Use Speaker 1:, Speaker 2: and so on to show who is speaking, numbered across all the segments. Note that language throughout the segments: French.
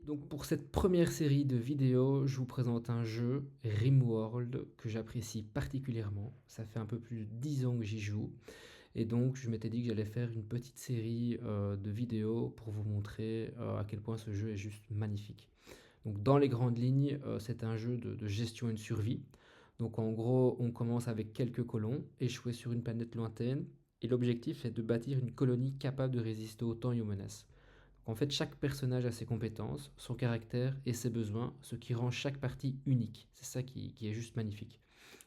Speaker 1: Donc pour cette première série de vidéos, je vous présente un jeu, RimWorld, que j'apprécie particulièrement. Ça fait un peu plus de 10 ans que j'y joue. Et donc je m'étais dit que j'allais faire une petite série de vidéos pour vous montrer à quel point ce jeu est juste magnifique. Donc dans les grandes lignes, c'est un jeu de gestion et de survie. Donc en gros, on commence avec quelques colons échoués sur une planète lointaine. Et l'objectif est de bâtir une colonie capable de résister au temps et aux menaces. En fait, chaque personnage a ses compétences, son caractère et ses besoins, ce qui rend chaque partie unique. C'est ça qui est juste magnifique.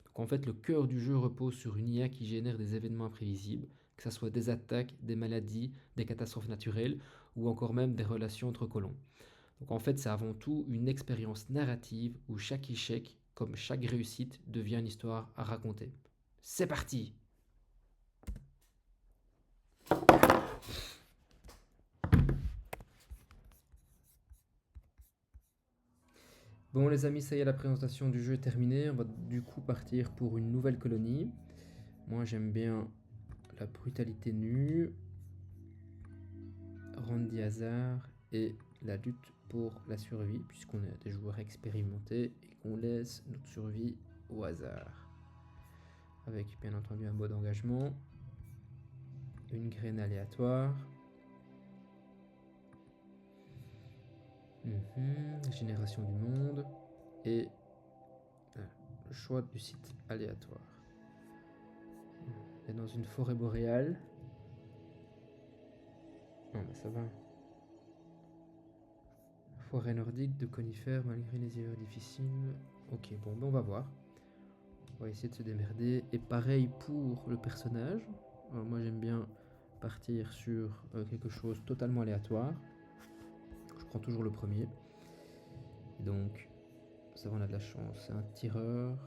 Speaker 1: Donc en fait, le cœur du jeu repose sur une IA qui génère des événements imprévisibles, que ce soit des attaques, des maladies, des catastrophes naturelles ou encore même des relations entre colons. Donc en fait, c'est avant tout une expérience narrative où chaque échec, comme chaque réussite, devient une histoire à raconter. C'est parti! Bon les amis, ça y est, la présentation du jeu est terminée. On va du coup partir pour une nouvelle colonie. Moi j'aime bien la brutalité nue, Randy Hazard et la lutte pour la survie, puisqu'on est des joueurs expérimentés et qu'on laisse notre survie au hasard. Avec bien entendu un mode engagement, une graine aléatoire, génération du monde et le choix du site aléatoire. On est dans une forêt boréale. Non mais ça va. Forêt nordique de conifères malgré les hivers difficiles. Ok, bon, ben on va voir. On va essayer de se démerder. Et pareil pour le personnage. Alors moi j'aime bien partir sur quelque chose totalement aléatoire. Je prends toujours le premier. Et donc, ça va, on a de la chance. C'est un tireur.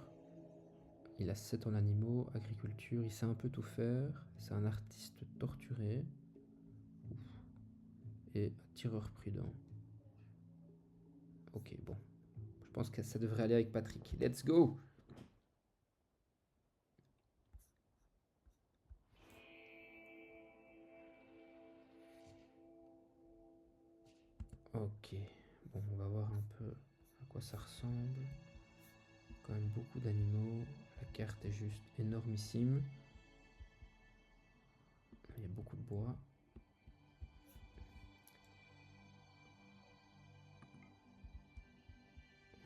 Speaker 1: Il a 7 en animaux, agriculture, il sait un peu tout faire. C'est un artiste torturé. Et un tireur prudent. Ok, bon. Je pense que ça devrait aller avec Patrick. Let's go! Ok, bon, on va voir un peu à quoi ça ressemble. Quand même beaucoup d'animaux. La carte est juste énormissime. Il y a beaucoup de bois.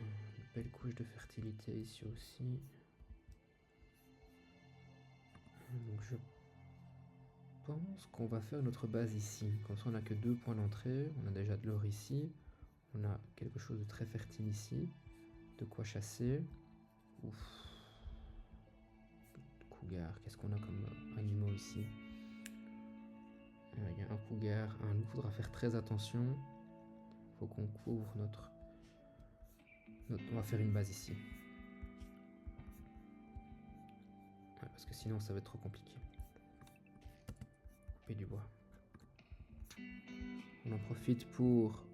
Speaker 1: Une belle couche de fertilité ici aussi. Donc je pense qu'on va faire notre base ici. Comme ça on n'a que 2 points d'entrée. On a déjà de l'or ici. On a quelque chose de très fertile ici. De quoi chasser. Ouf. Cougar. Qu'est-ce qu'on a comme animaux ici? Il y a un cougar, un loup. Faudra faire très attention. Faut qu'on couvre notre... On va faire une base ici. Ouais, parce que sinon ça va être trop compliqué. Couper du bois. On en profite pour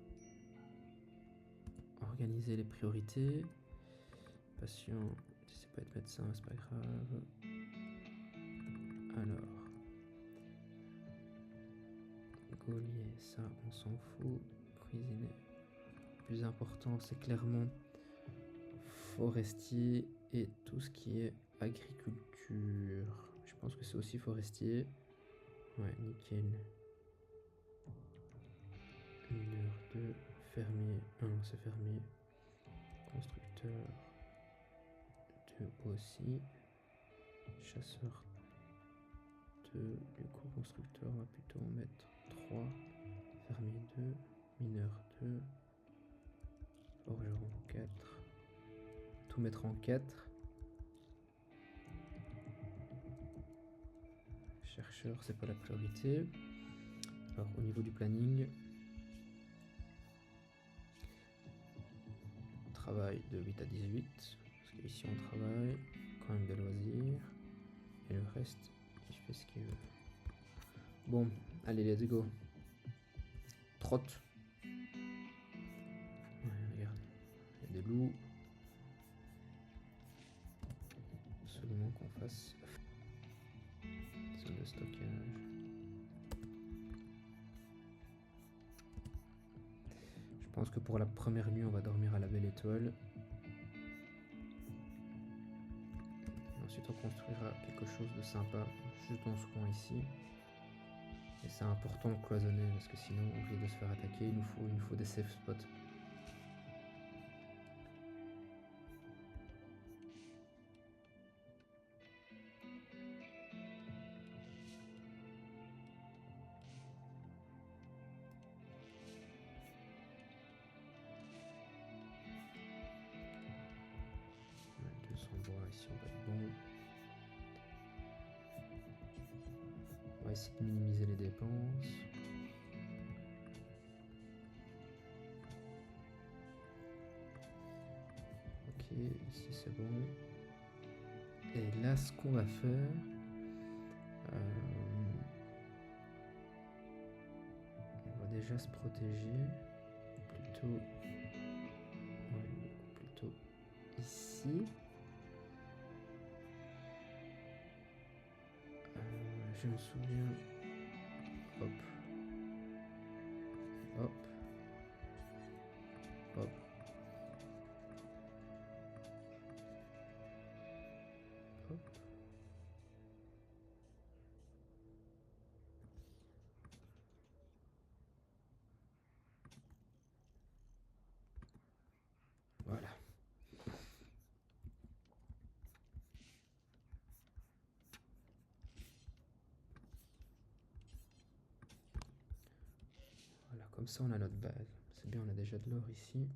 Speaker 1: organiser les priorités. Patient, si c'est pas être médecin, c'est pas grave. Alors, Gaulier, ça on s'en fout. Cuisiner. Le plus important, c'est clairement forestier et tout ce qui est agriculture. Je pense que c'est aussi forestier. Ouais, nickel. Mineur 2, fermier 1, c'est fermier. Constructeur 2 aussi. Chasseur 2, du coup constructeur, on va plutôt en mettre 3. Fermier 2, mineur 2, forgeron 4. Tout mettre en 4. Chercheur, c'est pas la priorité. Alors au niveau du planning, travail de 8 à 18, parce qu'ici on travaille, quand même des loisirs, et le reste, il fait ce qu'il veut. Bon, allez, let's go. Trotte. Ouais, regarde, il y a des loups. Absolument qu'on fasse zone de stockage. Je pense que pour la première nuit, on va dormir à la Belle Étoile. Ensuite, on construira quelque chose de sympa juste dans ce coin ici. Et c'est important de cloisonner parce que sinon on risque de se faire attaquer. Il nous faut des safe spots. Ici on va être bon. On va essayer de minimiser les dépenses. Ok, ici c'est bon. Et là ce qu'on va faire, on va déjà se protéger plutôt ici. Je me souviens. Hop. Hop. Hop. Hop. Voilà. Voilà, comme ça on a notre base. C'est bien, on a déjà de l'or ici.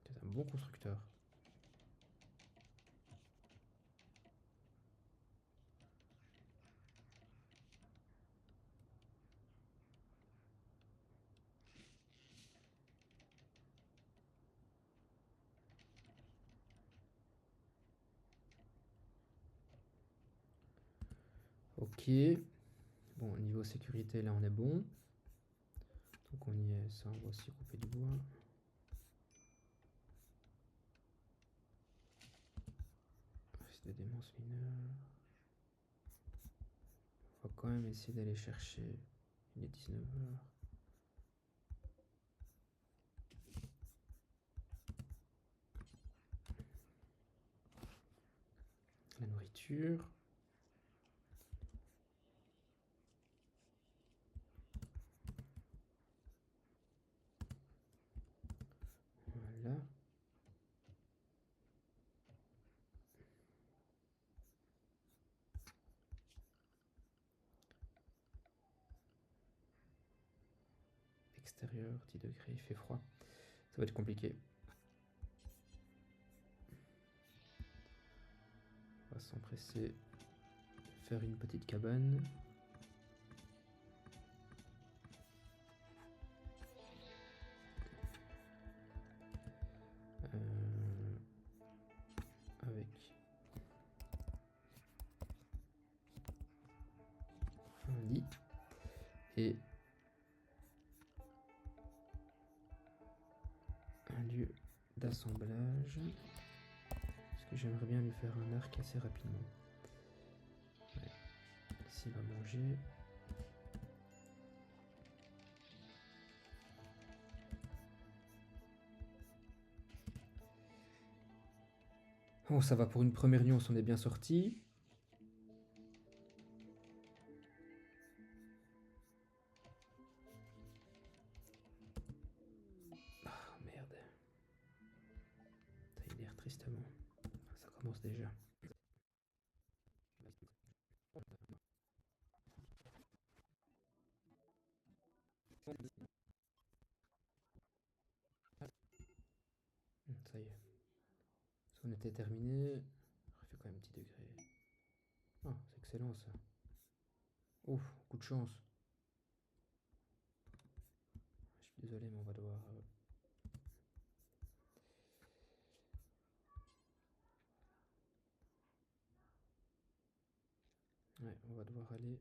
Speaker 1: C'est un bon constructeur. Ok. Bon, niveau sécurité, là on est bon. Donc on y est, ça on va aussi couper du bois. C'est des démences mineurs. On va quand même essayer d'aller chercher. Il est 19h. La nourriture. Voilà. Extérieur, 10 degrés, il fait froid. Ça va être compliqué. On va s'empresser. Faire une petite cabane. Avec un lit et un lieu d'assemblage. Parce que j'aimerais bien lui faire un arc assez rapidement. Ouais. Ici il va manger. Oh, ça va, pour une première nuit, on s'en est bien sorti. Ah, merde. Ça énerve tristement. Ça commence déjà. Ça y est. On était terminé. Il fait quand même 10 degrés. Ah, c'est excellent ça. Ouf, coup de chance. Je suis désolé, mais on va devoir... Ouais, on va devoir aller...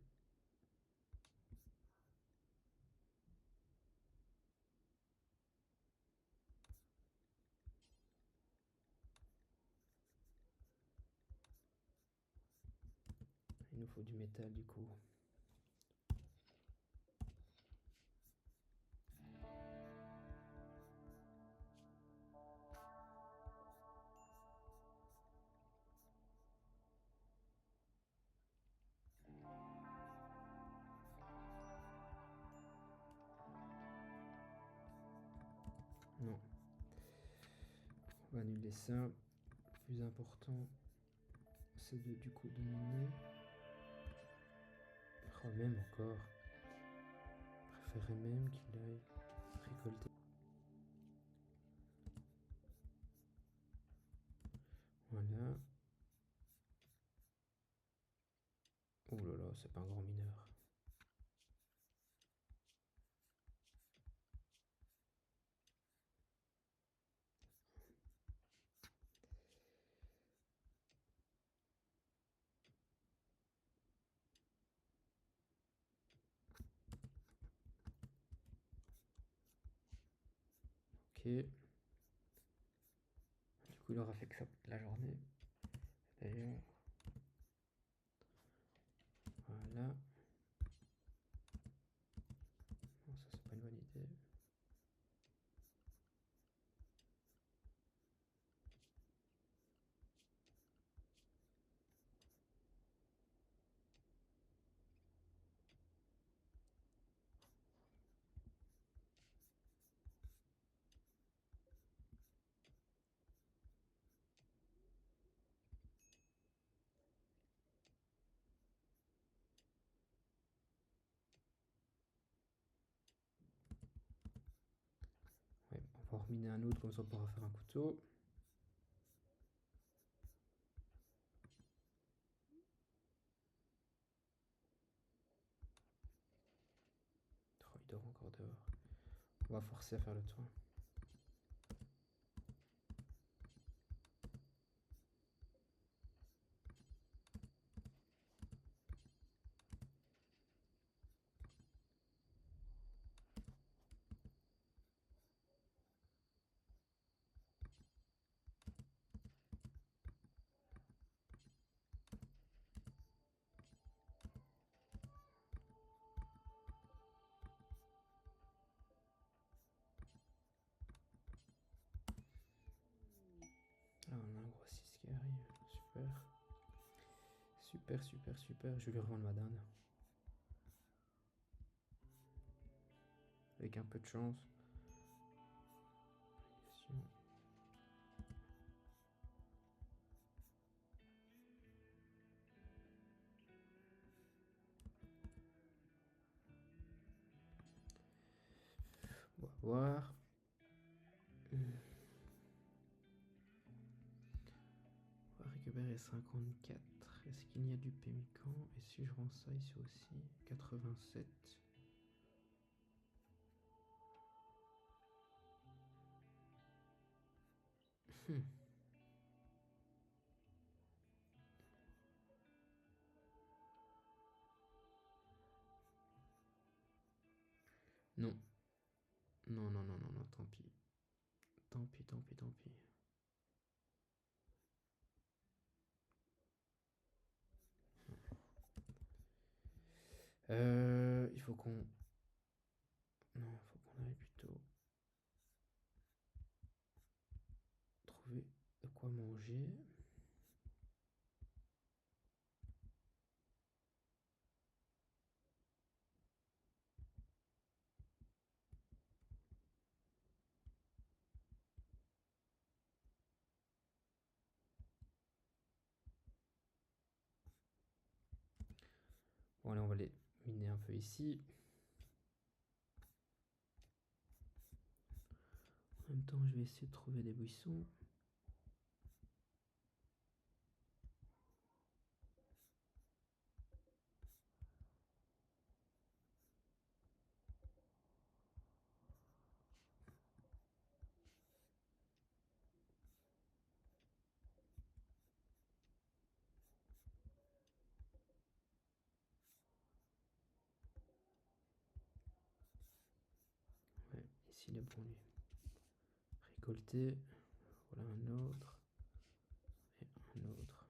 Speaker 1: faut du métal du coup. Non. On va annuler ça. Le plus important, c'est du coup de miner. Oh, même encore. Je préférerais même qu'il aille récolter. Voilà. Oh là là, c'est pas un grand mineur. Ok. Du coup, il aura fait que ça toute la journée. D'ailleurs. Voilà. Non, ça, c'est pas une bonne idée. Ouais, on va en reminer un autre, comme ça on pourra faire un couteau. Oh, il dort encore dehors. On va forcer à faire le toit. Ah, on a un gros 6 qui arrive. Super. Super, super, super. Je vais lui revendre ma dinde. Avec un peu de chance. On va voir. On va récupérer 54. Est-ce qu'il y a du pémican? Et si je rends ça ici aussi? 87. Non. Non, non, non, non, non, tant pis. Tant pis, tant pis, tant pis. Il faut qu'on... Non, il faut qu'on aille plutôt trouver de quoi manger. Bon, allez, on va les miner un peu ici. En même temps, je vais essayer de trouver des buissons. Ouais, ici, il est bon, lui. Récolter. Voilà un autre. Et un autre.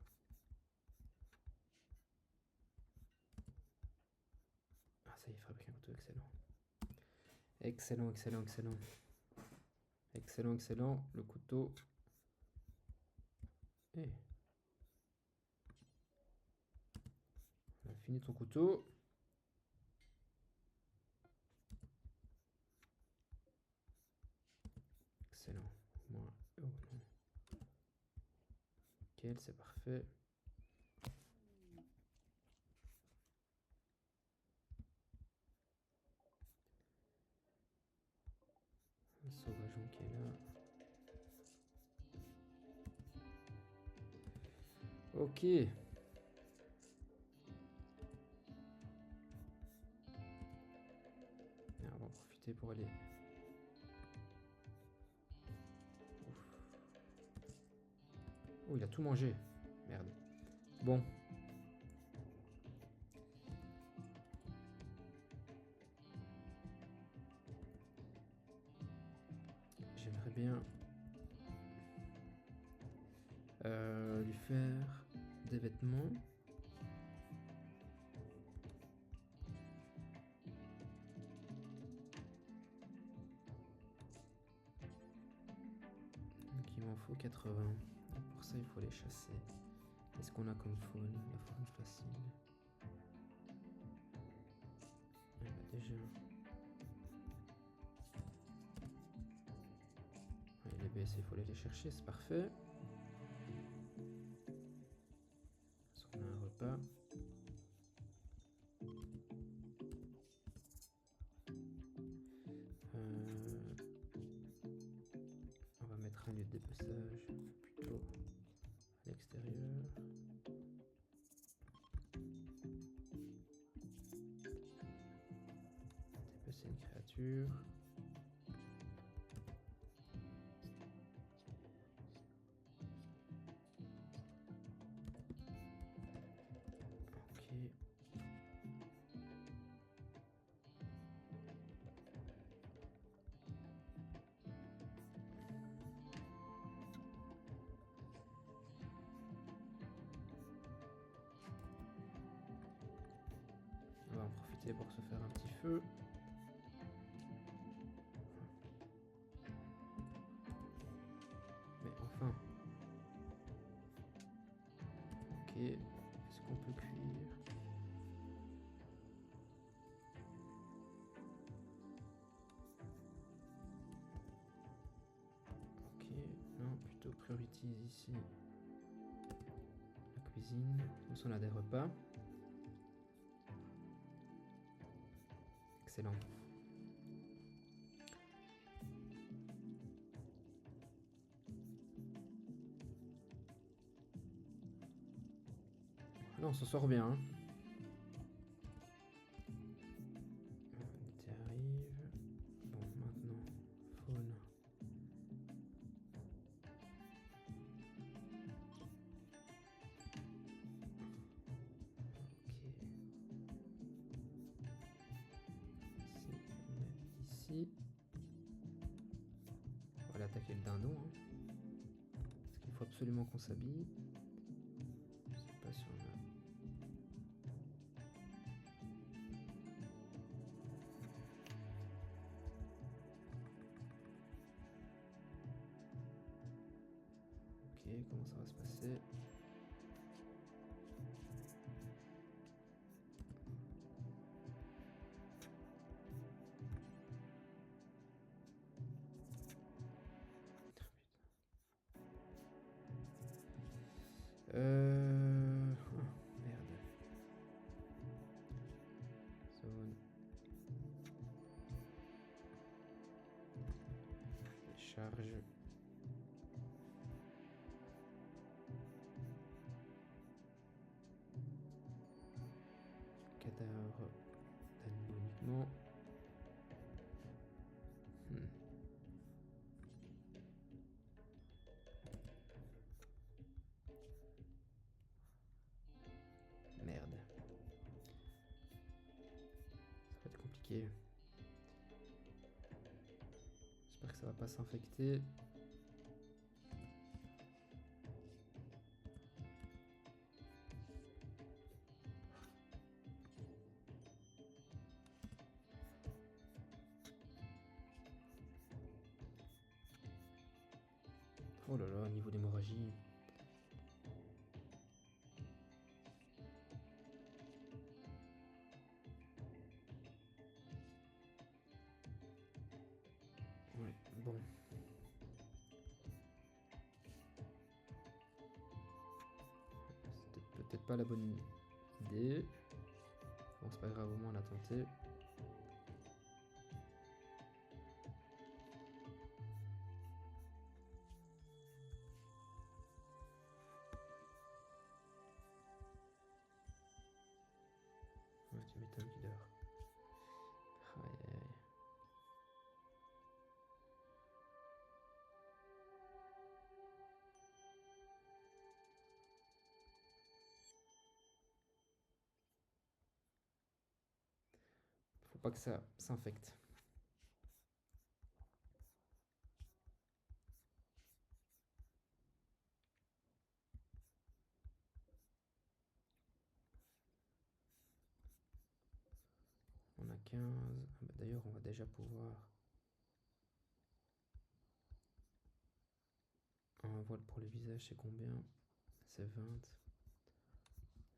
Speaker 1: Excellent, excellent, excellent. Excellent, excellent. Le couteau. Eh. On a fini ton couteau. Excellent. Moi. Oh non. Nickel, c'est parfait. Un sauvageon qui est là. Ok. Alors, on va en profiter pour aller. Ouf. Oh, il a tout mangé. Merde. Bon. J'aimerais bien lui faire des vêtements. Donc il m'en faut 80. Et pour ça, il faut les chasser. Qu'est-ce qu'on a comme faune? La faune facile. Ah bah déjà. Ouais, les BS, il faut aller les chercher, c'est parfait. Parce qu'on a un repas. On va mettre un lieu de dépeçage plutôt à l'extérieur. Dépecer une créature. Ok. On va en profiter pour se faire un petit feu. Mais enfin. Ok. Est-ce qu'on peut cuire? Ok. Non, plutôt prioritise ici la cuisine. Comme ça, on a des repas. Excellent. Là, on s'en sort bien. Hein. L'été arrive. Bon, maintenant, faune. Ok. Ici, on met ici. On va aller attaquer le dindon. Hein. Parce qu'il faut absolument qu'on s'habille. Je sais pas si on a. Ok, comment ça va se passer? Oh, merde. Zone. Charge. Cadavre d'animaux uniquement. Merde. Ça va être compliqué. J'espère que ça va pas s'infecter. Oh là là, niveau d'hémorragie. Ouais, bon. C'était peut-être pas la bonne idée. Bon, c'est pas grave, au moins on a tenté. Ouais, tu m'étonnes qu'il dort. Aïe aïe aïe. Faut pas que ça s'infecte. On a 15. Ah bah d'ailleurs, on va déjà pouvoir. Un voile pour le visage, c'est combien? C'est 20.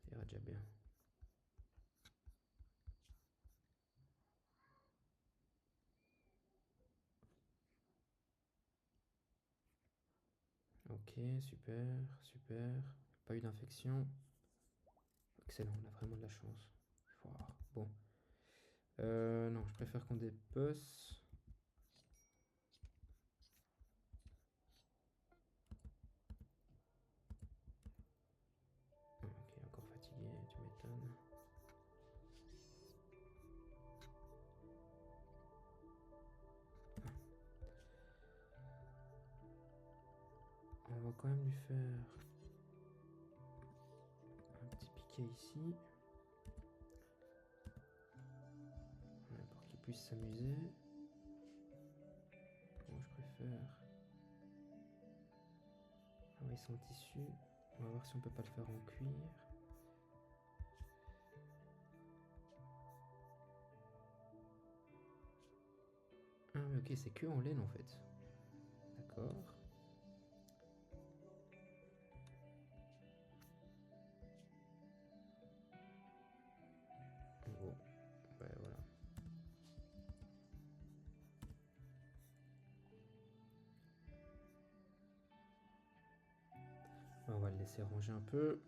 Speaker 1: Ça ira déjà bien. Ok, super, super. Pas eu d'infection. Excellent, on a vraiment de la chance. Wow. Bon. Non, je préfère qu'on dépece. Ok, encore fatigué, tu m'étonnes. On va quand même lui faire un petit piqué ici. Ouais, pour qu'il puisse s'amuser. Moi, je préfère. Ah oui, c'est en tissu. On va voir si on peut pas le faire en cuir. Ah, mais ok, c'est que en laine en fait. D'accord. Bon, bah voilà. On va le laisser ranger un peu.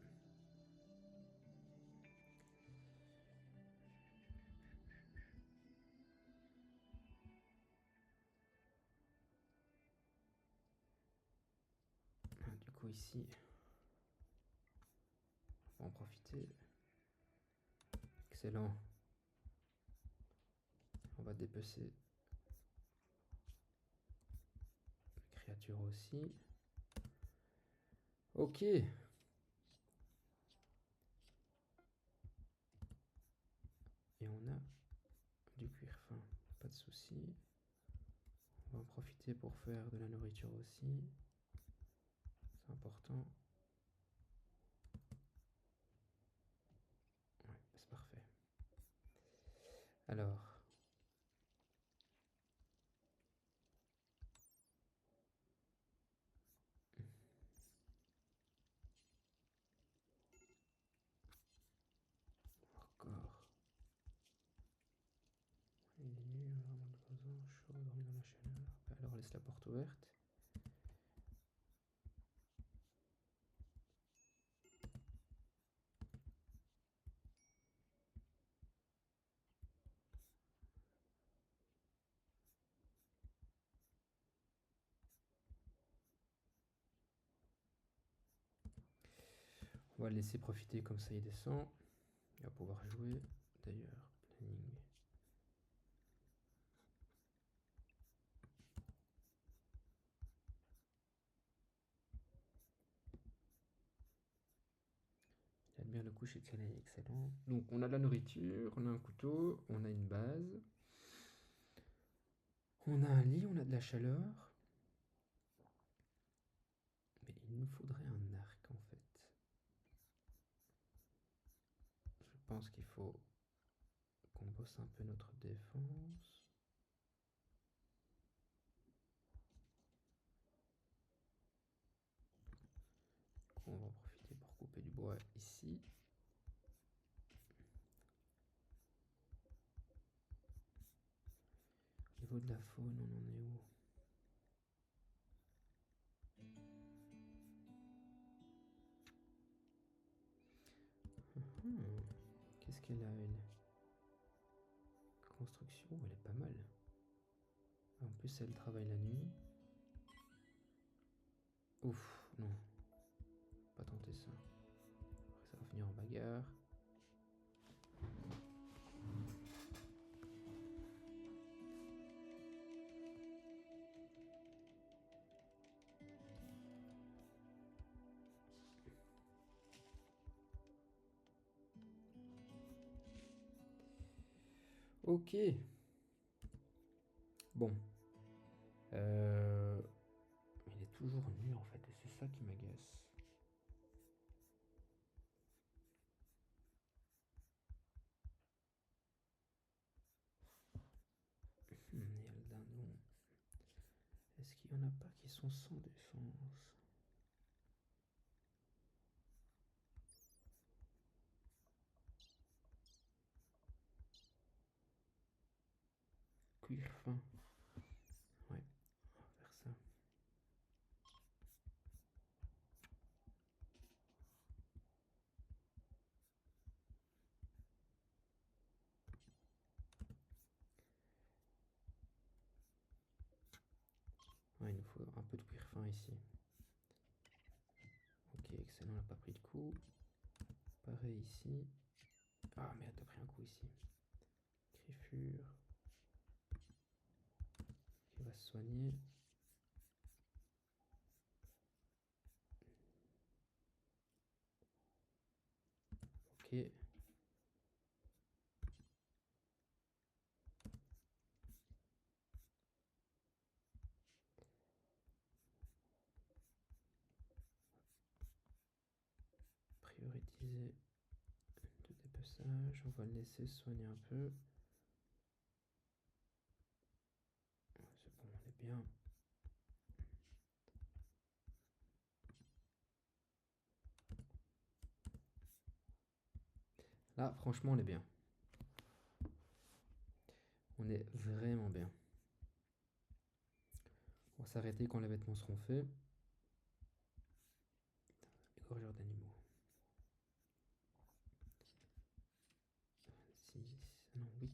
Speaker 1: Du coup ici, on va en profiter. Excellent. On va dépecer la créature aussi. Ok. Et on a du cuir fin, pas de souci. On va en profiter pour faire de la nourriture aussi. C'est important. Ouais, c'est parfait. Alors. Encore. Il est nu, vraiment de besoin, chaud, dormir dans la chaleur. Alors laisse la porte ouverte. On va le laisser profiter comme ça il descend. Il va pouvoir jouer. D'ailleurs, planning. Il admire le coucher de soleil, excellent. Donc on a de la nourriture, on a un couteau, on a une base. On a un lit, on a de la chaleur. Mais il nous faudrait un arc en fait. Je pense qu'il faut qu'on bosse un peu notre défense. ici. Au niveau de la faune, on en est où? Qu'est-ce qu'elle a, elle? Construction, elle est pas mal. En plus, elle travaille la nuit. Ouf, non. Pas tenter ça. Après, ça va finir en bagarre. Ok. Bon. Il est toujours nu en fait, et c'est ça qui m'agace. Il y a le dindon. Est-ce qu'il y en a pas qui sont sans défense? Cuir fin. Ouais, on va faire ça. Ouais, il nous faut un peu de cuir fin ici. Ok, excellent, on n'a pas pris de coup. Pareil ici. Ah merde, t'as pris un coup ici. Griffure. Qui va se soigner. Ok. Prioriser de dépeçage. On va le laisser soigner un peu. C'est bon, on est bien. Là, franchement, on est bien. On est vraiment bien. On va s'arrêter quand les vêtements seront faits. Égorgeur d'animaux. 6, non 8.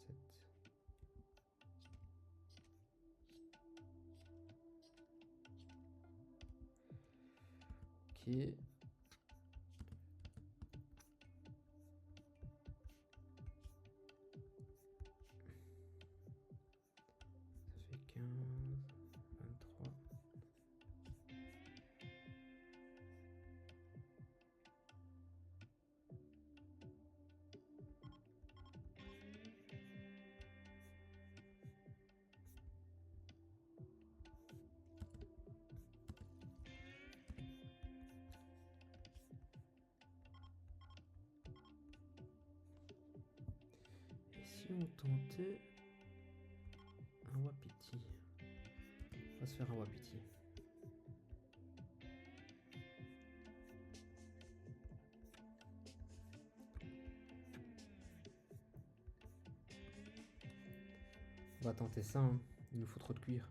Speaker 1: 7. Ok. Ça fait 15, 23. Et si on tentait un wapiti? On va se faire un wapiti. On va tenter ça, hein. Il nous faut trop de cuir.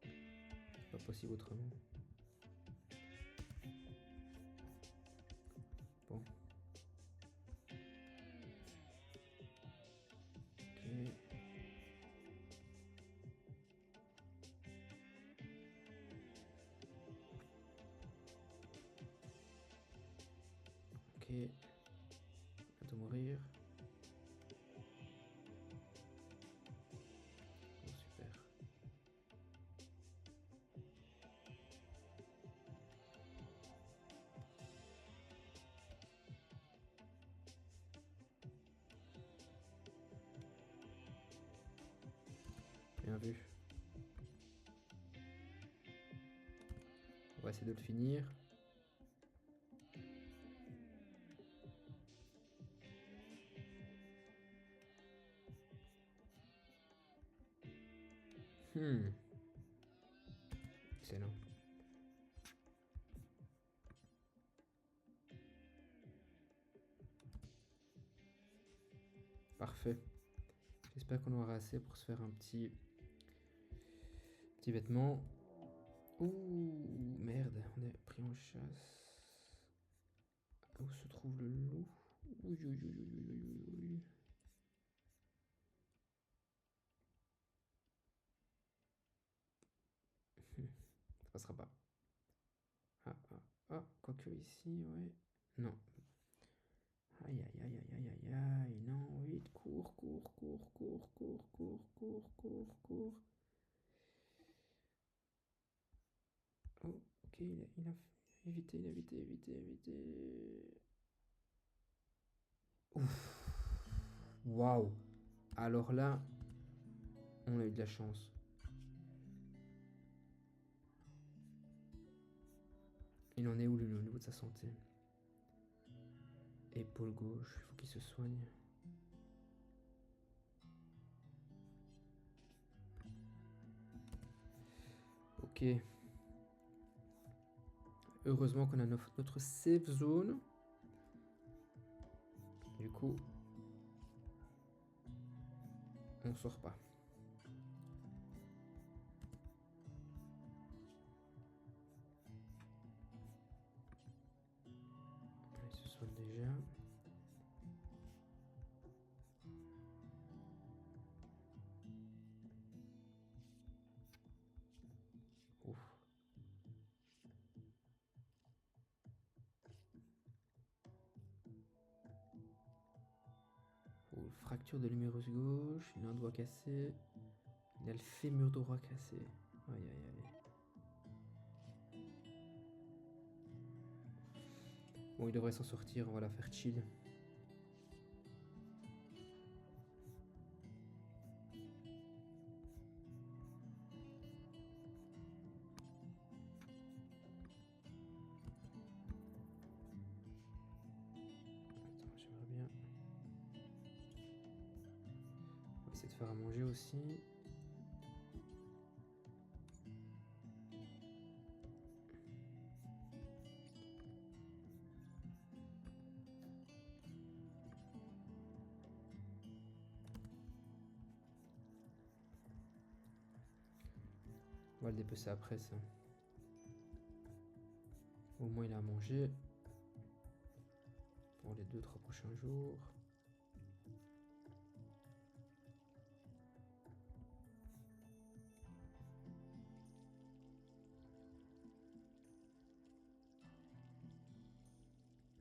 Speaker 1: C'est pas possible autrement. Bon. Ok. Ok. Bientôt mourir. Oh, super. Bien vu. On va essayer de le finir. Excellent. Parfait. J'espère qu'on aura assez pour se faire un petit vêtement. Ouh, merde, on est pris en chasse. Où se trouve le loup? Oui, oui, oui, oui, oui, oui, oui. Ça passera pas. Ah, ah, ah, quoique ici, ouais. Non. Aïe, aïe, aïe, aïe, aïe, aïe, aïe. Non, vite, cours, cours, cours, cours, cours, cours, cours, cours, cours. Oh, ok, il a évité, il a évité, évité, évité. Ouf. Waouh. Alors là, on a eu de la chance. Il en est où, le niveau de sa santé? Épaule gauche, il faut qu'il se soigne. Ok. Heureusement qu'on a notre safe zone. Du coup, on sort pas. Il se soigne déjà. Ouf. Oh, fracture de l'humérus gauche, il a un doigt cassé. Il a le fémur droit cassé. Aïe aïe aïe. Bon, il devrait s'en sortir, on va la faire chill. Attends, j'aimerais bien. On va essayer de faire à manger aussi. On va le dépecer après ça. Au moins il a à manger pour les 2-3 prochains jours.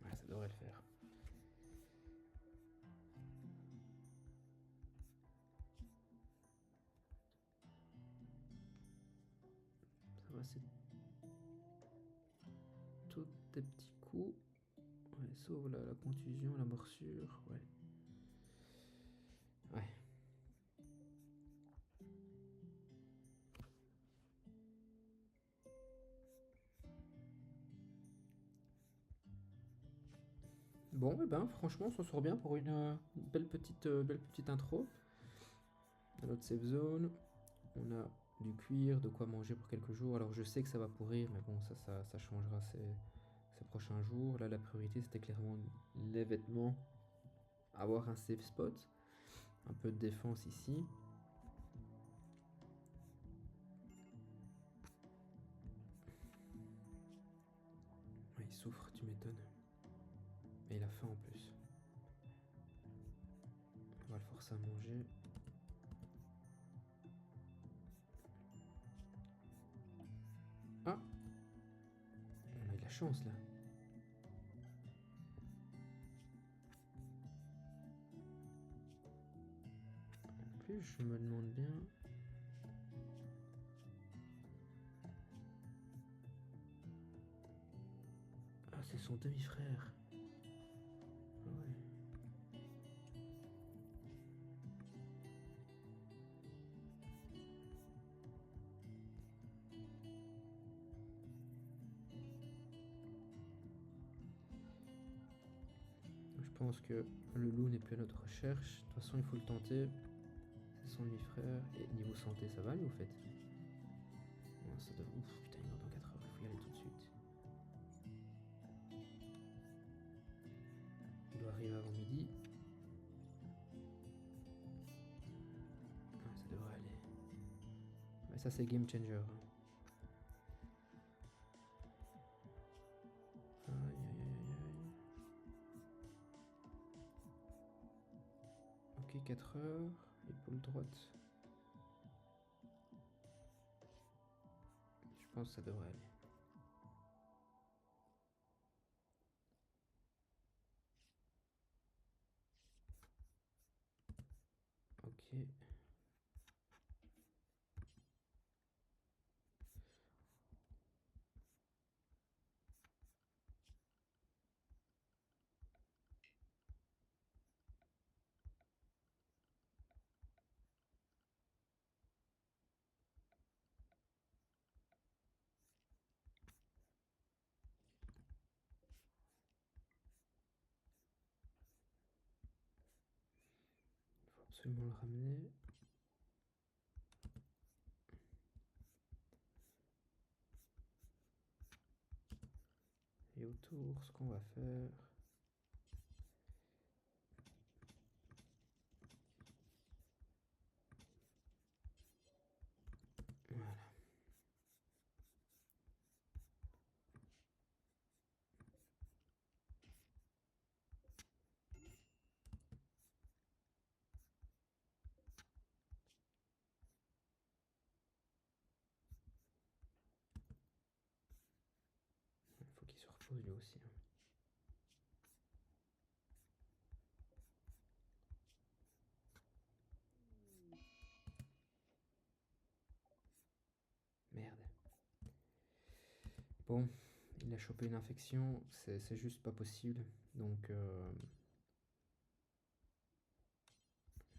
Speaker 1: Ouais, ça devrait le faire. Ça va, c'est tous des petits coups. Ouais, sauf la contusion, la morsure, ouais. Ouais. Bon, et ben franchement, on s'en sort bien pour une belle petite intro. Dans notre safe zone, on a du cuir, de quoi manger pour quelques jours. Alors je sais que ça va pourrir, mais bon, ça changera ces prochains jours. Là, la priorité, c'était clairement les vêtements, avoir un safe spot, un peu de défense ici. Ouais, il souffre, tu m'étonnes. Et il a faim en plus. On va le forcer à manger. Ah, on a eu de la chance là. En plus, je me demande bien. Ah, c'est son demi-frère. Ah ouais. Je pense que le loup n'est plus à notre recherche. De toute façon, il faut le tenter. son demi-frère. Et niveau santé, ça va aller au fait? Non, ça devrait... Ouf, putain, il meurt dans 4 heures, il faut y aller tout de suite. Il doit arriver avant midi. Ah, ça devrait aller. Mais ça, c'est game changer. Hein. Aïe, aïe, aïe, aïe. Ok, 4 heures. Épaule droite. Je pense que ça devrait aller. Ok. Il faut absolument le ramener. Et autour, ce qu'on va faire... Voilà. Il faut qu'il se repose lui aussi. Hein. Merde. Bon, il a chopé une infection, c'est juste pas possible. Donc,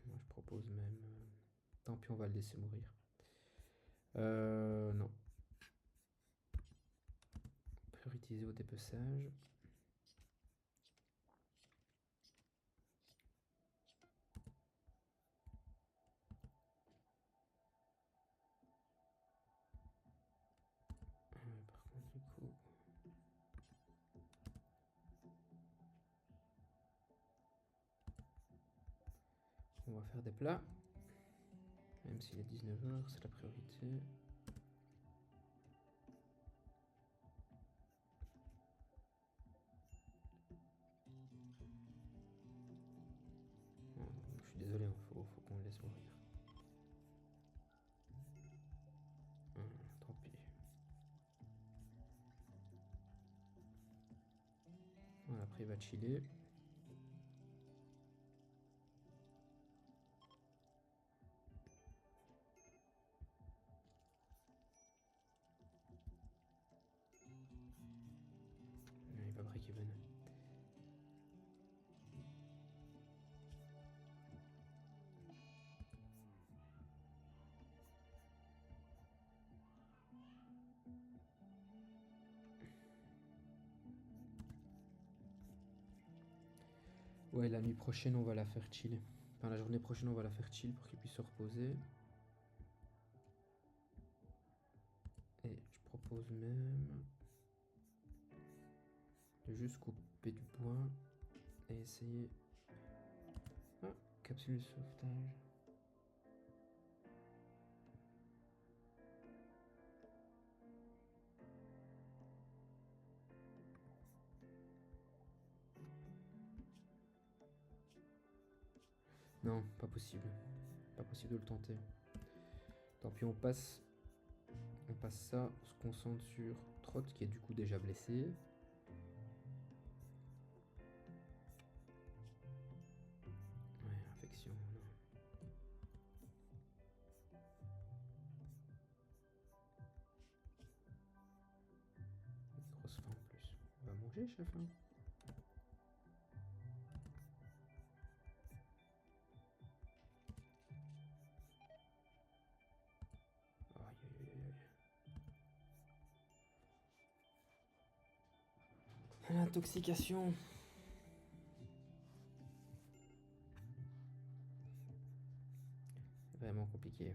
Speaker 1: moi je propose même... Tant pis, on va le laisser mourir. Non. Prioriser au dépeçage. Par contre, du coup... On va faire des plats. Même s'il est 19h, c'est la priorité. Oh, je suis désolé, faut qu'on le laisse mourir. Tant pis. Voilà, après il va chiller. Il va break even. Ouais, la nuit prochaine, on va la faire chill. Enfin, la journée prochaine, on va la faire chill pour qu'il puisse se reposer. Et je propose même de juste couper du bois et essayer... Ah, capsule de sauvetage. Non, pas possible. Pas possible de le tenter. Tant pis, on passe ça, on se concentre sur Trott qui est du coup déjà blessé. Ouais, infection, non. Grosse faim en plus. On va manger, chef, hein. Aïe, aïe, aïe, aïe. L'intoxication. compliqué.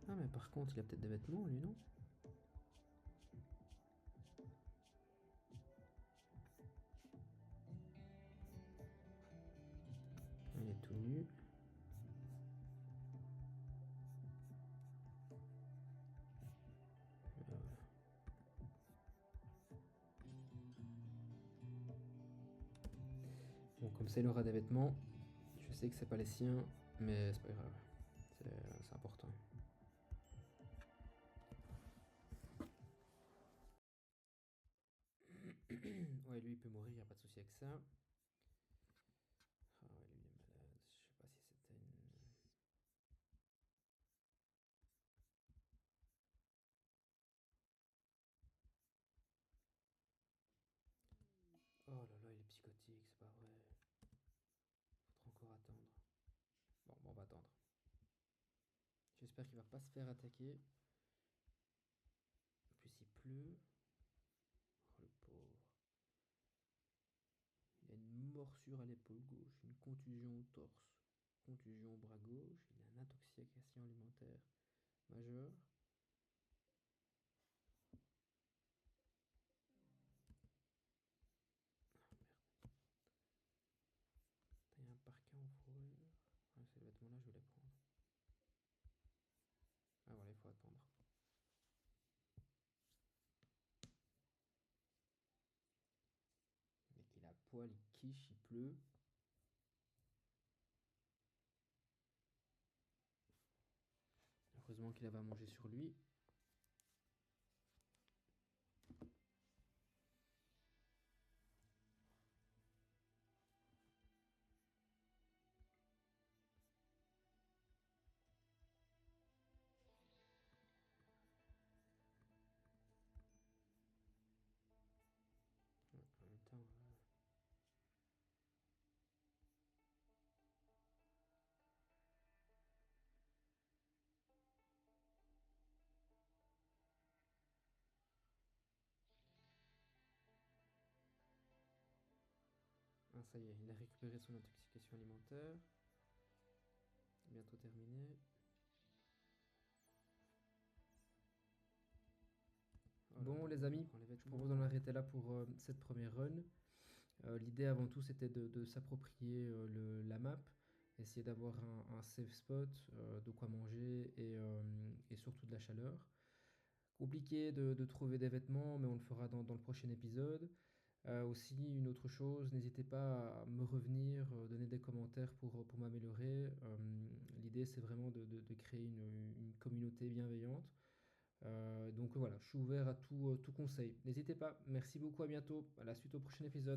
Speaker 1: Ah mais par contre il a peut-être des vêtements lui, non? Il est tout nu. Bon, comme ça il aura des vêtements. Je sais que c'est pas les siens, mais c'est pas grave. C'est important. Ouais, lui il peut mourir, y a pas de souci avec ça. Ah ouais, lui il est malade. Je sais pas si c'était une. Oh là là, il est psychotique, c'est pas vrai. Faudra encore attendre. Bon, on va attendre. J'espère qu'il va pas se faire attaquer. En plus, il pleut. Oh, le pauvre. Il a une morsure à l'épaule gauche, une contusion au torse, contusion au bras gauche. Il a une intoxication alimentaire majeure. Il y a un parka en fourrure. Ouais, ces vêtements-là, je vais les prendre. Ah voilà, il faut attendre. Le mec, il a poil, il quiche, il pleut. Heureusement qu'il avait à manger sur lui. En même temps, ah, ça y est, il a récupéré son intoxication alimentaire. C'est bientôt terminé. Oh bon les amis, je propose d'en arrêter là pour cette première run. L'idée avant tout c'était de s'approprier la map, essayer d'avoir un safe spot, de quoi manger et surtout de la chaleur. Compliqué de trouver des vêtements, mais on le fera dans le prochain épisode. Aussi, une autre chose, n'hésitez pas à me revenir, donner des commentaires pour m'améliorer. L'idée, c'est vraiment de créer une communauté bienveillante. Donc voilà, je suis ouvert à tout conseil. N'hésitez pas. Merci beaucoup, à bientôt. À la suite au prochain épisode.